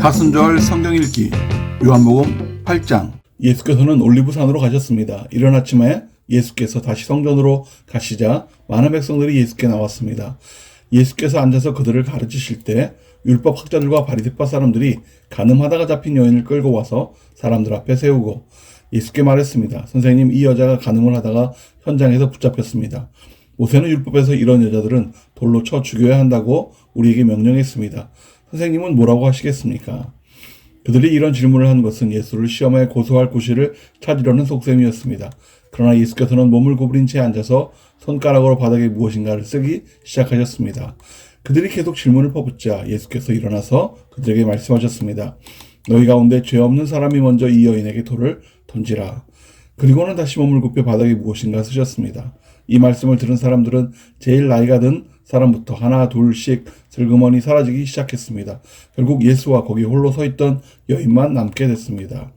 사순절 성경 읽기 요한복음 8장. 예수께서는 올리브산으로 가셨습니다. 이른 아침에 예수께서 다시 성전으로 가시자 많은 백성들이 예수께 나왔습니다. 예수께서 앉아서 그들을 가르치실 때 율법 학자들과 바리새파 사람들이 간음하다가 잡힌 여인을 끌고 와서 사람들 앞에 세우고 예수께 말했습니다. 선생님, 이 여자가 간음을 하다가 현장에서 붙잡혔습니다. 모세는 율법에서 이런 여자들은 돌로 쳐 죽여야 한다고 우리에게 명령했습니다. 선생님은 뭐라고 하시겠습니까? 그들이 이런 질문을 한 것은 예수를 시험에 고소할 구실을 찾으려는 속셈이었습니다. 그러나 예수께서는 몸을 구부린 채 앉아서 손가락으로 바닥에 무엇인가를 쓰기 시작하셨습니다. 그들이 계속 질문을 퍼붓자 예수께서 일어나서 그들에게 말씀하셨습니다. 너희 가운데 죄 없는 사람이 먼저 이 여인에게 돌을 던지라. 그리고는 다시 몸을 굽혀 바닥에 무엇인가 쓰셨습니다. 이 말씀을 들은 사람들은 제일 나이가 든 사람부터 하나 둘씩 슬그머니 사라지기 시작했습니다. 결국 예수와 거기 홀로 서 있던 여인만 남게 됐습니다.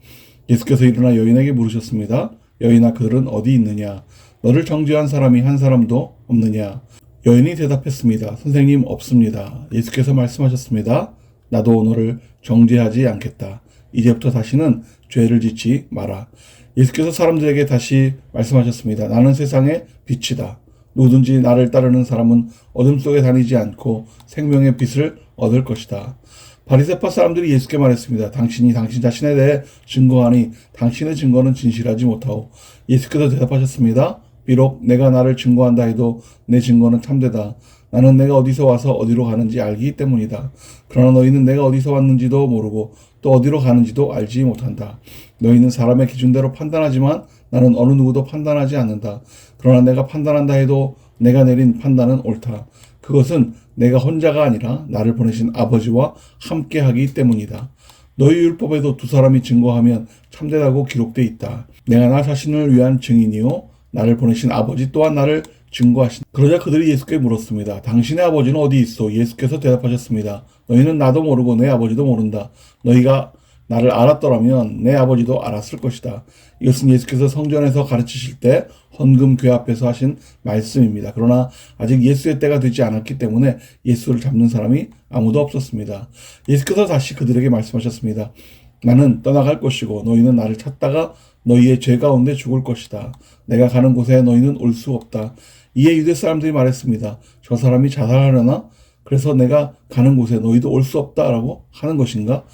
예수께서 일어나 여인에게 물으셨습니다. 여인아, 그들은 어디 있느냐? 너를 정죄한 사람이 한 사람도 없느냐? 여인이 대답했습니다. 선생님, 없습니다. 예수께서 말씀하셨습니다. 나도 너를 정죄하지 않겠다. 이제부터 다시는 죄를 짓지 마라. 예수께서 사람들에게 다시 말씀하셨습니다. 나는 세상의 빛이다. 누구든지 나를 따르는 사람은 어둠 속에 다니지 않고 생명의 빛을 얻을 것이다. 바리새파 사람들이 예수께 말했습니다. 당신이 당신 자신에 대해 증거하니 당신의 증거는 진실하지 못하오. 예수께서 대답하셨습니다. 비록 내가 나를 증거한다 해도 내 증거는 참되다. 나는 내가 어디서 와서 어디로 가는지 알기 때문이다. 그러나 너희는 내가 어디서 왔는지도 모르고 또 어디로 가는지도 알지 못한다. 너희는 사람의 기준대로 판단하지만 나는 어느 누구도 판단하지 않는다. 그러나 내가 판단한다 해도 내가 내린 판단은 옳다. 그것은 내가 혼자가 아니라 나를 보내신 아버지와 함께하기 때문이다. 너희 율법에도 두 사람이 증거하면 참되다고 기록되어 있다. 내가 나 자신을 위한 증인이요 나를 보내신 아버지 또한 나를 증거하신. 그러자 그들이 예수께 물었습니다. 당신의 아버지는 어디 있어? 예수께서 대답하셨습니다. 너희는 나도 모르고 내 아버지도 모른다. 너희가 나를 알았더라면 내 아버지도 알았을 것이다. 이것은 예수께서 성전에서 가르치실 때 헌금궤 앞에서 하신 말씀입니다. 그러나 아직 예수의 때가 되지 않았기 때문에 예수를 잡는 사람이 아무도 없었습니다. 예수께서 다시 그들에게 말씀하셨습니다. 나는 떠나갈 것이고 너희는 나를 찾다가 너희의 죄 가운데 죽을 것이다. 내가 가는 곳에 너희는 올 수 없다. 이에 유대 사람들이 말했습니다. 저 사람이 자살하려나? 그래서 내가 가는 곳에 너희도 올 수 없다라고 하는 것인가?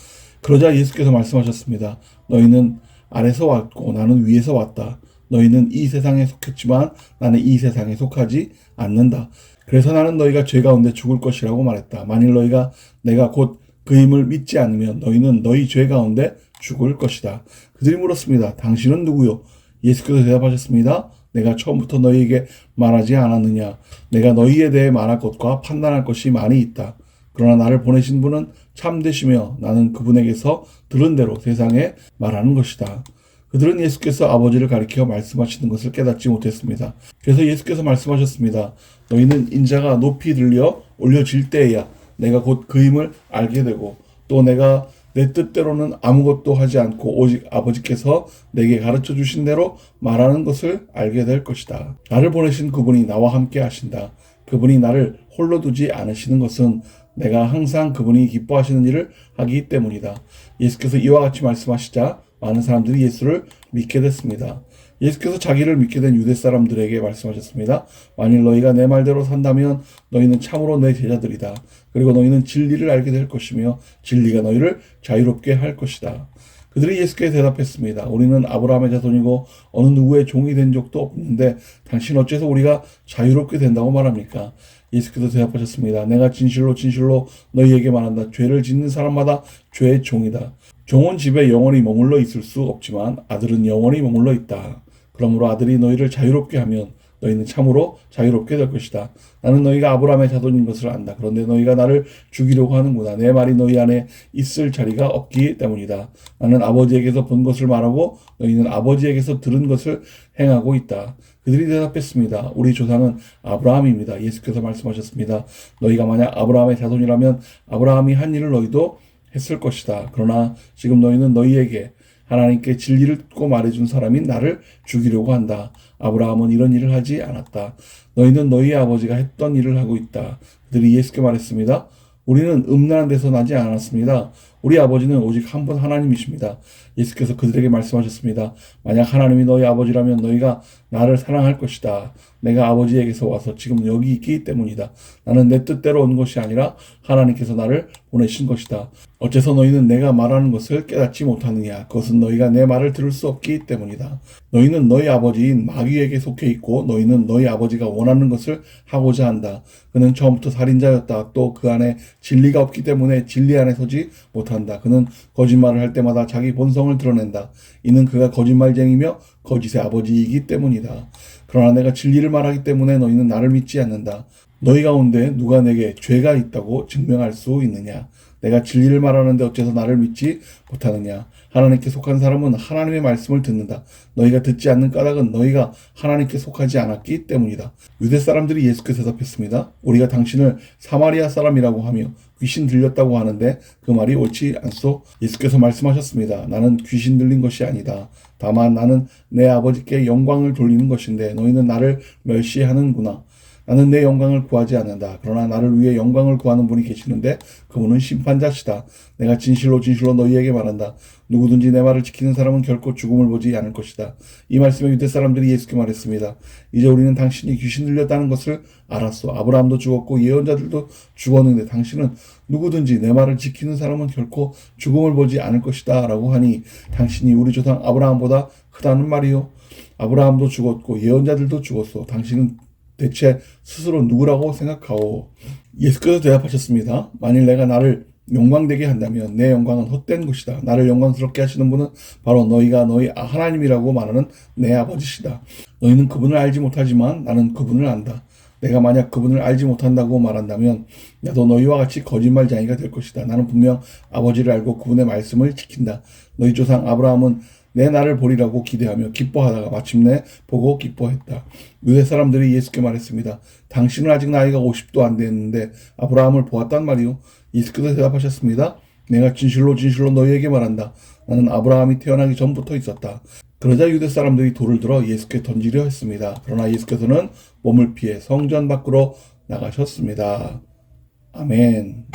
그러자 예수께서 말씀하셨습니다. 너희는 아래서 왔고 나는 위에서 왔다. 너희는 이 세상에 속했지만 나는 이 세상에 속하지 않는다. 그래서 나는 너희가 죄 가운데 죽을 것이라고 말했다. 만일 너희가 내가 곧 그임을 믿지 않으면 너희는 너희 죄 가운데 죽을 것이다. 그들이 물었습니다. 당신은 누구요? 예수께서 대답하셨습니다. 내가 처음부터 너희에게 말하지 않았느냐? 내가 너희에 대해 말할 것과 판단할 것이 많이 있다. 그러나 나를 보내신 분은 참되시며 나는 그분에게서 들은 대로 세상에 말하는 것이다. 그들은 예수께서 아버지를 가리켜 말씀하시는 것을 깨닫지 못했습니다. 그래서 예수께서 말씀하셨습니다. 너희는 인자가 높이 들려 올려질 때에야 내가 곧 그 힘을 알게 되고 또 내가 내 뜻대로는 아무것도 하지 않고 오직 아버지께서 내게 가르쳐 주신 대로 말하는 것을 알게 될 것이다. 나를 보내신 그분이 나와 함께 하신다. 그분이 나를 홀로 두지 않으시는 것은 내가 항상 그분이 기뻐하시는 일을 하기 때문이다. 예수께서 이와 같이 말씀하시자 많은 사람들이 예수를 믿게 됐습니다. 예수께서 자기를 믿게 된 유대 사람들에게 말씀하셨습니다. 만일 너희가 내 말대로 산다면 너희는 참으로 내 제자들이다. 그리고 너희는 진리를 알게 될 것이며 진리가 너희를 자유롭게 할 것이다. 그들이 예수께 대답했습니다. 우리는 아브라함의 자손이고 어느 누구의 종이 된 적도 없는데 당신 어째서 우리가 자유롭게 된다고 말합니까? 예수께서 대답하셨습니다. 내가 진실로 진실로 너희에게 말한다. 죄를 짓는 사람마다 죄의 종이다. 종은 집에 영원히 머물러 있을 수 없지만 아들은 영원히 머물러 있다. 그러므로 아들이 너희를 자유롭게 하면 너희는 참으로 자유롭게 될 것이다. 나는 너희가 아브라함의 자손인 것을 안다. 그런데 너희가 나를 죽이려고 하는구나. 내 말이 너희 안에 있을 자리가 없기 때문이다. 나는 아버지에게서 본 것을 말하고 너희는 아버지에게서 들은 것을 행하고 있다. 그들이 대답했습니다. 우리 조상은 아브라함입니다. 예수께서 말씀하셨습니다. 너희가 만약 아브라함의 자손이라면 아브라함이 한 일을 너희도 했을 것이다. 그러나 지금 너희는 너희에게 하나님께 진리를 듣고 말해준 사람인 나를 죽이려고 한다. 아브라함은 이런 일을 하지 않았다. 너희는 너희 아버지가 했던 일을 하고 있다. 그들이 예수께 말했습니다. 우리는 음란한 데서 나지 않았습니다. 우리 아버지는 오직 한 분 하나님이십니다. 예수께서 그들에게 말씀하셨습니다. 만약 하나님이 너희 아버지라면 너희가 나를 사랑할 것이다. 내가 아버지에게서 와서 지금 여기 있기 때문이다. 나는 내 뜻대로 온 것이 아니라 하나님께서 나를 보내신 것이다. 어째서 너희는 내가 말하는 것을 깨닫지 못하느냐? 그것은 너희가 내 말을 들을 수 없기 때문이다. 너희는 너희 아버지인 마귀에게 속해 있고 너희는 너희 아버지가 원하는 것을 하고자 한다. 그는 처음부터 살인자였다. 또 그 안에 진리가 없기 때문에 진리 안에 서지 못한다. 그는 거짓말을 할 때마다 자기 본성을 드러낸다. 이는 그가 거짓말쟁이며 거짓의 아버지이기 때문이다. 그러나 내가 진리를 말하기 때문에 너희는 나를 믿지 않는다. 너희 가운데 누가 내게 죄가 있다고 증명할 수 있느냐? 내가 진리를 말하는데 어째서 나를 믿지 못하느냐? 하나님께 속한 사람은 하나님의 말씀을 듣는다. 너희가 듣지 않는 까닭은 너희가 하나님께 속하지 않았기 때문이다. 유대 사람들이 예수께 대답했습니다. 우리가 당신을 사마리아 사람이라고 하며 귀신 들렸다고 하는데 그 말이 옳지 않소? 예수께서 말씀하셨습니다. 나는 귀신 들린 것이 아니다. 다만 나는 내 아버지께 영광을 돌리는 것인데 너희는 나를 멸시하는구나. 나는 내 영광을 구하지 않는다. 그러나 나를 위해 영광을 구하는 분이 계시는데 그분은 심판자시다. 내가 진실로 진실로 너희에게 말한다. 누구든지 내 말을 지키는 사람은 결코 죽음을 보지 않을 것이다. 이 말씀에 유대 사람들이 예수께 말했습니다. 이제 우리는 당신이 귀신 들렸다는 것을 알았소. 아브라함도 죽었고 예언자들도 죽었는데 당신은 누구든지 내 말을 지키는 사람은 결코 죽음을 보지 않을 것이다 라고 하니 당신이 우리 조상 아브라함보다 크다는 말이요. 아브라함도 죽었고 예언자들도 죽었소. 당신은 대체 스스로 누구라고 생각하오? 예수께서 대답하셨습니다. 만일 내가 나를 영광되게 한다면 내 영광은 헛된 것이다. 나를 영광스럽게 하시는 분은 바로 너희가 너희 하나님이라고 말하는 내 아버지시다. 너희는 그분을 알지 못하지만 나는 그분을 안다. 내가 만약 그분을 알지 못한다고 말한다면 나도 너희와 같이 거짓말쟁이가 될 것이다. 나는 분명 아버지를 알고 그분의 말씀을 지킨다. 너희 조상 아브라함은 내 날을 보리라고 기대하며 기뻐하다가 마침내 보고 기뻐했다. 유대 사람들이 예수께 말했습니다. 당신은 아직 나이가 50도 안 됐는데 아브라함을 보았단 말이오. 예수께서 대답하셨습니다. 내가 진실로 진실로 너희에게 말한다. 나는 아브라함이 태어나기 전부터 있었다. 그러자 유대 사람들이 돌을 들어 예수께 던지려 했습니다. 그러나 예수께서는 몸을 피해 성전 밖으로 나가셨습니다. 아멘.